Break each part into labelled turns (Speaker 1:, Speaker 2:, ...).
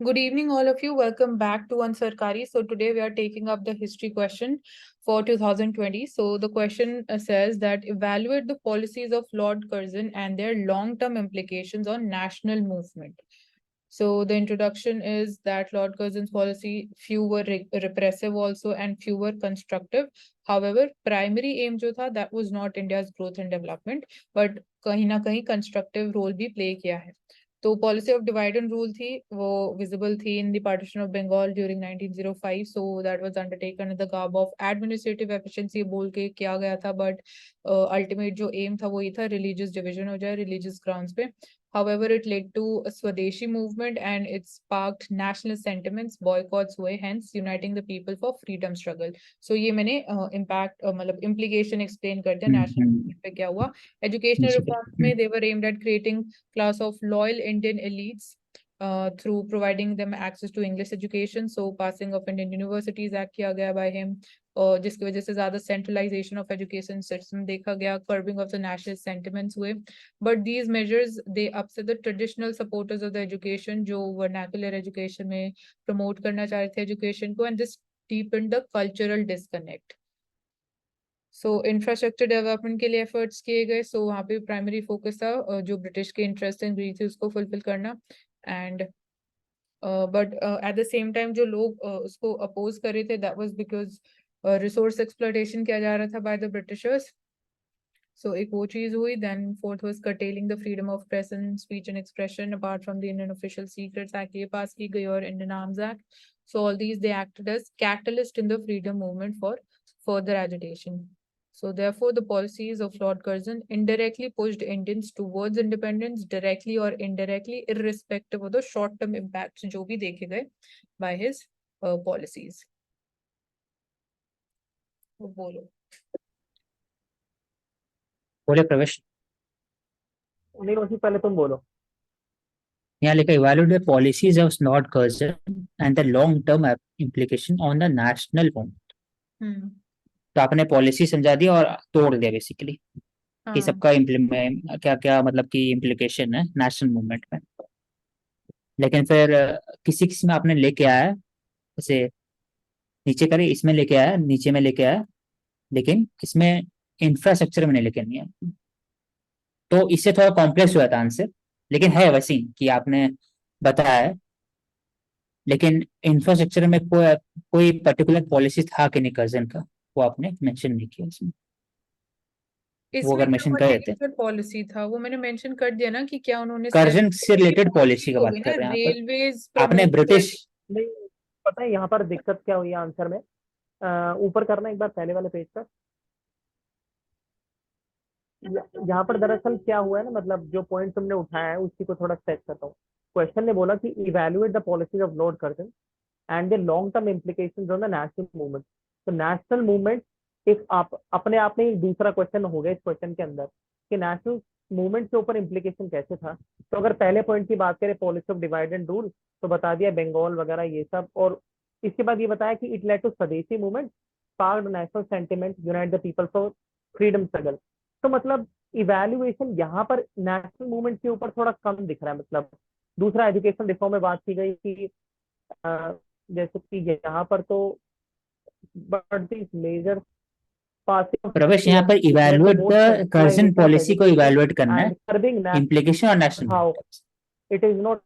Speaker 1: Good evening, all of you. Welcome back to Ansarkari. So today we are taking up the history question for 2020. So the question says that evaluate the policies of Lord Curzon and their long-term implications on national movement. So the introduction is that Lord Curzon's policy, few were repressive also and few were constructive. However, primary aim जो था that was not India's growth and development, but कहीं ना कहीं constructive role भी play किया है. तो policy of divide and rule थी वो विजिबल थी in the partition of Bengal during 1905 so that was undertaken in the garb of administrative efficiency बोल के किया गया था बट अल्टीमेट जो एम था वो ये था रिलीजियस डिवीजन हो जाए रिलीजियस ग्राउंड्स पे. However, it led to a Swadeshi movement and it sparked nationalist sentiments, boycotts हुए, hence uniting the people for freedom struggle. So ये मैंने impact मतलब implication explain कर दिया national movement पे क्या हुआ. Educational reforms में they were aimed at creating class of loyal Indian elites through providing them access to English education. So passing of Indian Universities Act किया गया by him. जिसकी वजह से ज्यादा सेंट्रलाइजेशन ऑफ एजुकेशन सिस्टम देखा गया, curbing of the national sentiments हुए. But these measures they upset the traditional supporters of the education जो वर्नाकुलर एजुकेशन में प्रमोट करना चाह रहे थे एजुकेशन को, and this deepened the cultural disconnect. So infrastructure development के लिए एफर्ट्स किए गए. सो वहाँ पे प्राइमरी फोकस था जो ब्रिटिश के इंटरेस्ट इन रही थी उसको फुलफिल करना. And but at the same time जो लोग उसको अपोज कर रहे थे that was because resource exploitation किया जा रहा था बाय द ब्रिटिशर्स. So एक वो चीज हुई. Then fourth was curtailing the freedom of press and speech and expression apart from the Indian Official Secrets Act ये पास की गई और Indian Arms Act. So all these they acted as catalyst in the freedom movement for further agitation. So therefore the policies of Lord Curzon indirectly pushed Indians towards independence directly or indirectly irrespective of the short term impacts जो भी देखे गए by his policies. बोलो
Speaker 2: बोले प्रवेश.
Speaker 3: नहीं रोशी पहले तुम बोलो.
Speaker 2: यहाँ लिखा evaluate the policies of Lord Curzon and the long term implication on the national movement. तो आपने पॉलिसी समझा दिया और तोड़ दिया बेसिकली कि सबका इम्प्लीमेंट क्या क्या मतलब कि इम्प्लीकेशन है नेशनल मूवमेंट में. लेकिन फिर किसी किसी में आपने लेके आया जैसे नीचे करे इसमें लेके आया नीचे में लेके आया लेकिन इसमें इंफ्रास्ट्रक्चर में नहीं लेके नहीं आया. तो इससे थोड़ा कॉम्प्लेक्स हुआ था आंसर लेकिन है वैसे ही कि आपने बताया है. लेकिन इंफ्रास्ट्रक्चर में कोई पर्टिकुलर पॉलिसी था कि नहीं कर्जन का वो आपने मेंशन नहीं किया इसमें. वो अगर मेंशन कर देते
Speaker 1: पॉलिसी था वो मैंने मेंशन कर दिया ना कि क्या उन्होंने
Speaker 2: कर्जन से रिलेटेड पॉलिसी का बात कर रहे हैं
Speaker 1: रेलवेज
Speaker 2: आपने ब्रिटिश.
Speaker 3: नहीं पता है यहाँ पर दिक्कत क्या हुई आंसर में. ऊपर करना एक बार पहले वाले पेज पर. यहाँ पर दरअसल क्या हुआ है ना मतलब जो पॉइंट तुमने उठाया है उसी को थोड़ा सेट करता हूँ. क्वेश्चन ने बोला कि evaluate the policies of Lord Curzon and the long term implications on the national movement. तो नेशनल मूवमेंट एक आप अपने आप में एक दूसरा क्वेश्चन हो गया इस क्वेश्चन के अंदर कि नेशनल मूवमेंट के ऊपर इम्प्लीकेशन कैसे था. तो अगर पहले पॉइंट की बात करें policy of divide and rule तो बता दिया बंगाल वगैरह ये सब. और इसके बाद ये बताया कि इट लेड टू स्वदेशी movement sparked national sentiment unite the people for freedom struggle. तो मतलब इवैल्यूएशन यहाँ पर नेशनल मूवमेंट के ऊपर थोड़ा कम दिख रहा है. मतलब दूसरा एजुकेशन रिफॉर्म में बात की गई कि जैसे कि यहाँ पर तो बट मेजर
Speaker 2: प्रवेश यहाँ पर इवैल्यूएट द कर्जन पॉलिसी को इवैल्यूएट करना है इम्प्लीकेशन और नेशनल.
Speaker 3: It is not.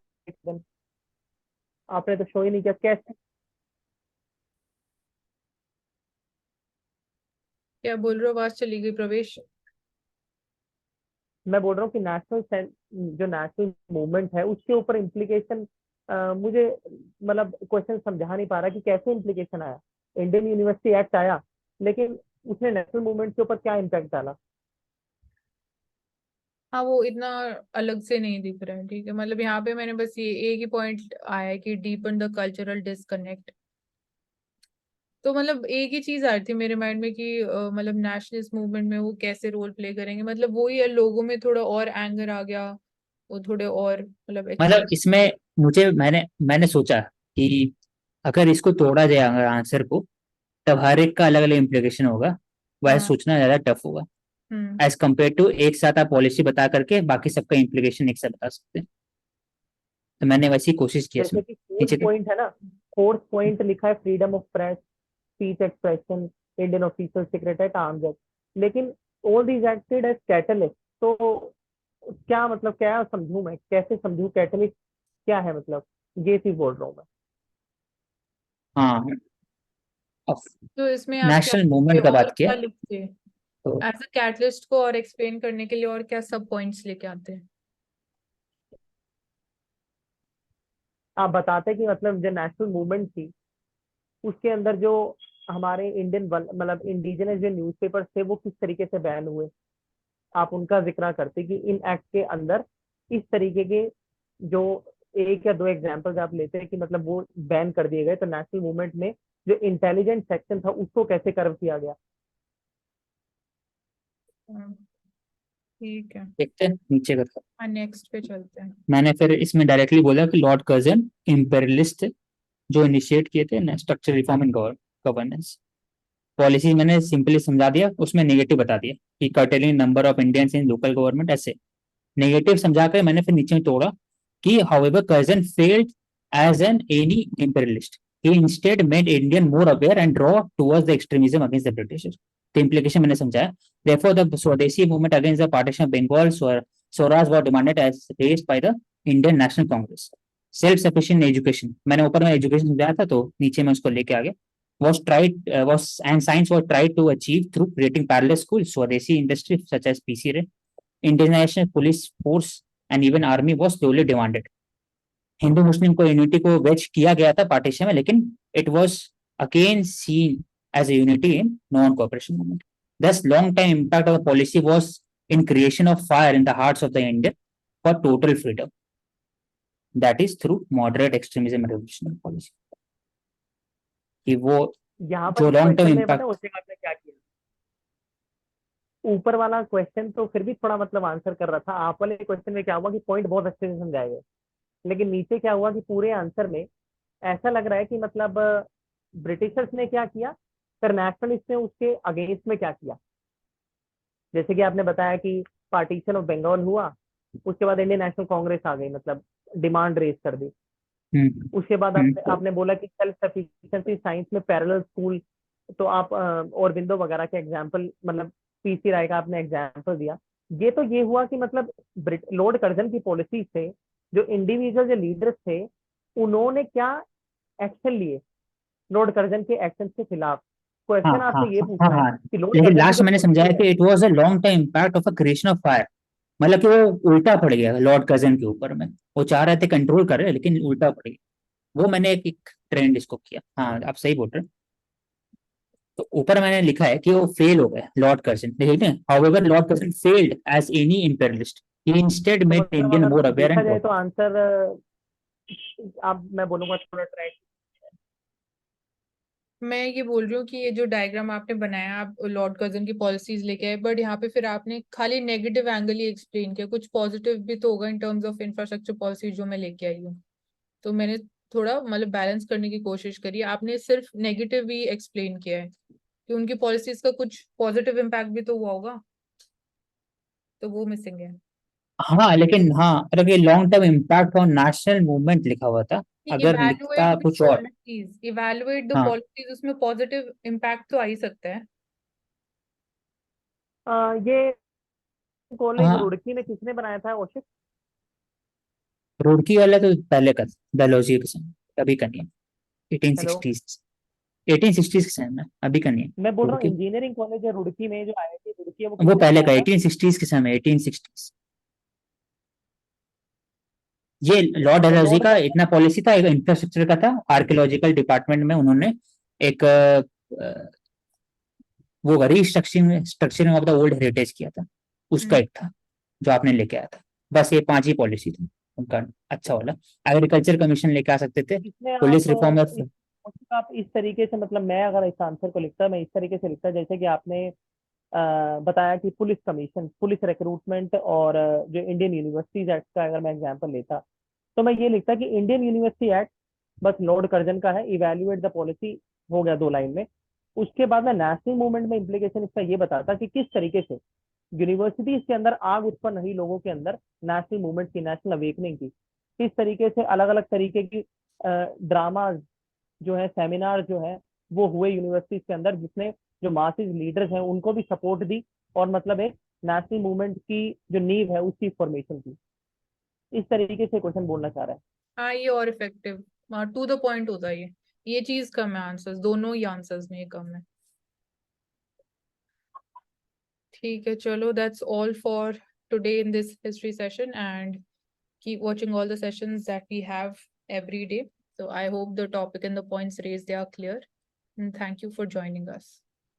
Speaker 3: आपने तो शो ही नहीं किया कैसे.
Speaker 1: क्या बोल रहे हो आवाज चली गई प्रवेश.
Speaker 3: मैं बोल रहा हूँ कि नेशनल जो नेशनल मूवमेंट है उसके ऊपर इम्प्लीकेशन मुझे मतलब क्वेश्चन समझा नहीं पा रहा कि कैसे इम्प्लीकेशन आया. इंडियन यूनिवर्सिटी एक्ट आया लेकिन उसने नेशनल मूवमेंट के ऊपर क्या इम्पैक्ट डाला.
Speaker 1: हाँ वो इतना अलग से नहीं दिख रहा है. ठीक है मतलब यहाँ पे मैंने बस ये एक ही पॉइंट आया है कि डीपन द कल्चरल डिस्कनेक्ट. तो मतलब एक ही चीज आ रही थी मेरे माइंड में कि मतलब नेशनलिस्ट मूवमेंट में वो कैसे रोल प्ले करेंगे. मतलब वो ही है लोगों में थोड़ा और एंगर आ गया वो थोड़े और
Speaker 2: मतलब इसमें मुझे मैंने सोचा कि अगर इसको तोड़ा जाए अगर आंसर को तब हर एक का अलग अलग इम्प्लीकेशन होगा. वह सोचना ज्यादा टफ होगा एज कम्पेयर टू एक साथ आप पॉलिसी बता करके बाकी सबका इम्प्लीकेशन एक साथ बता सकते हैं. तो मैंने वैसी कोशिश की इसमें
Speaker 3: जैसे कि
Speaker 2: नीचे
Speaker 3: फोर्थ पॉइंट है ना, फोर्थ पॉइंट लिखा है freedom of press, speech expression, Indian official secret act, arms act, लेकिन all these acted as catalyst. तो क्या मतलब, क्या समझूं मैं, कैसे समझूं कैटलिस्ट क्या है, मतलब ये चीज बोल रहा हूँ मैं।
Speaker 2: हाँ, अब
Speaker 1: तो इसमें आप क्या
Speaker 2: नेशनल मूवमेंट का
Speaker 1: और
Speaker 2: बात किया
Speaker 1: क्या लिखते हैं
Speaker 2: तो
Speaker 1: एज अ कैटलिस्ट को, और एक्सप्लेन करने के लिए और क्या सब पॉइंट्स लेके आते हैं?
Speaker 3: आप बताते कि मतलब जो नेशनल मूवमेंट थी उसके अंदर जो हमारे इंडियन मतलब इंडिजिनस जो न्यूज़पेपर्स थे वो किस तरीके से बैन हुए, आप उनका जिक्र करते कि इन एक्ट के अंदर इस तरीके के जो एक या दो एग्जांपल्स आप लेते हैं कि मतलब वो बैन कर दिए गए, तो नेशनल मूवमेंट में जो इंटेलिजेंस सेक्शन था उसको कैसे कर्व किया गया।
Speaker 1: ठीक है,
Speaker 2: देखते हैं नीचे का।
Speaker 1: हाँ नेक्स्ट पे चलते हैं।
Speaker 2: मैंने फिर इसमें डायरेक्टली बोला कि लॉर्ड कर्जन इम्पेरियलिस्ट थे जो इनिशिएट किए थे structure reform in governance policy. मैंने सिंपली समझा दिया, उसमें नेगेटिव बता दिया कि curtailing number of Indians in local government, ऐसे नेगेटिव समझा कर मैंने फिर नीचे में तोड़ा कि however Curzon failed as an any imperialist, he instead made Indian more aware and draw towards the extremism against the British. तो implication मैंने समझाया। Therefore, the Swadeshi movement against the partition of Bengal, Swaraj was demanded as raised by the Indian National Congress. Self sufficient education, मैंने ऊपर में education समझाया था तो नीचे में उसको लेके आ गया। Was and science was tried to achieve through creating parallel schools, Swadeshi industry such as PC Ray. Indigenization police force and even army was slowly demanded. Hindu मुस्लिम को यूनिटी को वेज किया गया था पार्टीशन में, लेकिन it was again seen as a unity in non cooperation movement. Thus, long-term impact of the policy was in creation of fire in the hearts of the Indian for total freedom. That is through moderate extremism and revolutionary policy. कि वो
Speaker 3: यहाँ पर
Speaker 2: जो long term
Speaker 3: question में पता है
Speaker 2: impact.
Speaker 3: उसके बाद में क्या किया, ऊपर वाला क्वेश्चन तो फिर भी थोड़ा मतलब आंसर कर रहा था, आप वाले क्वेश्चन में क्या हुआ कि पॉइंट बहुत अच्छे से समझाए गए, लेकिन नीचे क्या हुआ कि पूरे आंसर में ऐसा लग रहा है कि मतलब ब्रिटिशर्स ने क्या किया, फिर नेशनलिस्ट ने उसके अगेंस्ट में क्या किया। जैसे कि आपने बताया कि पार्टीशन ऑफ बंगाल हुआ, उसके बाद इंडियन नेशनल कांग्रेस आ गई, मतलब डिमांड रेज कर दी। उसके बाद आपने बोला कि सेल्फ सफिशिएंसी साइंस में पैरेलल स्कूल, तो आप औरबिंदो वगैरह के एग्जाम्पल, मतलब पीसी राय का आपने एग्जाम्पल दिया। ये तो ये हुआ कि मतलब लॉर्ड कर्जन की पॉलिसी से जो इंडिविजुअल जो लीडर्स थे उन्होंने क्या एक्शन लिए लॉर्ड कर्जन के एक्शन के खिलाफ।
Speaker 2: हाँ
Speaker 3: क्वेश्चन
Speaker 2: हाँ
Speaker 3: आपसे ये
Speaker 2: हाँ हाँ
Speaker 3: पूछना है
Speaker 2: हाँ,
Speaker 3: कि लॉर्ड
Speaker 2: लेकिन
Speaker 3: कर्जन की
Speaker 2: लास्ट
Speaker 3: जो
Speaker 2: मैंने समझाया
Speaker 3: पॉलिसी
Speaker 2: कि
Speaker 3: है।
Speaker 2: It was a long term impact of a creation of fire. मतलब कि वो उल्टा पड़ गया लॉर्ड कजन के ऊपर में, वो चाह रहे थे कंट्रोल कर रहे लेकिन उल्टा पड़ गया। वो मैंने एक ट्रेंड इसको किया। हाँ आप सही बोल रहे हैं। तो ऊपर मैंने लिखा है कि वो फेल हो गए लॉर्ड कर्जन, देखिए however lord Curzon failed as any imperialist, he instead
Speaker 3: तो
Speaker 2: मेड
Speaker 3: मतलब
Speaker 2: इंडियन
Speaker 3: अगर
Speaker 2: मोर अवेयर
Speaker 3: देखा
Speaker 2: एंड।
Speaker 3: जाए तो आंसर आप, मैं बोलूंगा थोड़ा ट्राई।
Speaker 1: मैं ये बोल रही हूँ कि ये जो डायग्राम आपने बनाया, आप लॉर्ड कर्जन की पॉलिसीज लेके आए, बट यहाँ पे फिर आपने खाली नेगेटिव एंगल ही एक्सप्लेन किया, कुछ पॉजिटिव भी तो होगा in terms of infrastructure policy जो मैं लेके आई हूँ। तो मैंने थोड़ा मतलब बैलेंस करने की कोशिश करी, आपने सिर्फ नेगेटिव ही एक्सप्लेन किया है कि उनकी पॉलिसीज का कुछ पॉजिटिव इम्पैक्ट भी तो हुआ होगा, तो वो मिसिंग है।
Speaker 2: हाँ लेकिन हाँ, अगर ये long term impact on national movement लिखा हुआ था, अगर
Speaker 1: इवैल्यूएट
Speaker 2: लिखता
Speaker 1: द
Speaker 2: कुछ और।
Speaker 1: पॉलिसीज, इवैल्यूएट द
Speaker 2: हाँ
Speaker 1: पॉलिसीज, उसमें पॉजिटिव इम्पैक्ट तो आ ही सकता है।
Speaker 3: ये कॉलेज
Speaker 2: हाँ,
Speaker 3: रुड़की में किसने बनाया था औषिक?
Speaker 2: रुड़की वाला तो पहले का डलहौजी के समय, अभी का नहीं है।
Speaker 3: हेलो,
Speaker 2: 1860s, 1860s के समय में, अभी का नहीं है
Speaker 3: मैं बोल रहा हूँ
Speaker 2: रुड़की।
Speaker 3: इंजीनियरिंग कॉलेज है रुड़की में जो आईआईटी रुड़की है, वो
Speaker 2: वो
Speaker 3: किसने
Speaker 2: पहले का
Speaker 3: बनाया था?
Speaker 2: 1860s के समय, 1860s। ये लॉर्ड
Speaker 3: तो
Speaker 2: डलहौजी
Speaker 3: लॉर्ड
Speaker 2: का
Speaker 3: कर्जन,
Speaker 2: इतना पॉलिसी था, एक इंफ्रास्ट्रक्चर का था, आर्कियोलॉजिकल डिपार्टमेंट में उन्होंने एक वो restructuring structuring of the old heritage किया था, उसका एक था जो आपने लेके आया था। बस ये 5 ही पॉलिसी थी उनका। अच्छा वाला एग्रीकल्चर कमीशन लेके आ सकते थे,
Speaker 3: इसमें
Speaker 2: पुलिस
Speaker 3: आप
Speaker 2: रिफॉर्म
Speaker 3: इस क्वेश्चन का आप इस तरीके से, मतलब मैं अगर इस आंसर को लिखता, मैं इस तरीके से लिखता जैसे कि आपने बताया कि पुलिस कमीशन, पुलिस रिक्रूटमेंट और जो इंडियन यूनिवर्सिटीज एक्ट का अगर मैं एग्जांपल लेता, तो मैं ये लिखता कि इंडियन यूनिवर्सिटी एक्ट बस लॉर्ड कर्जन का है, इवैल्यूएट द पॉलिसी हो गया 2 लाइन में। उसके बाद मैं नेशनल मूवमेंट में इम्प्लीकेशन इसका ये बताता कि किस तरीके से यूनिवर्सिटीज के अंदर आग उत्पन्न हुई लोगों के अंदर, नेशनल मूवमेंट की, नेशनल अवेकनिंग की। इस तरीके से अलग अलग तरीके की ड्रामा जो है, सेमिनार जो है वो हुए यूनिवर्सिटीज के अंदर, जिसने जो मासिस लीडर्स हैं उनको भी सपोर्ट दी, और मतलब एक नेशनल मूवमेंट की जो नींव है उसकी फॉर्मेशन की। इस तरीके से क्वेश्चन बोलना चाह रहा है।
Speaker 1: हाँ, ये और इफेक्टिव, टू द पॉइंट होता है ये चीज कम है, आंसर्स दोनों ही आंसर्स में ये कम है। ठीक है, चलो, that's all for today in this history session, and keep watching all the sessions that we have every day. So I hope the topic and the points raised, they are clear. And thank you for joining us.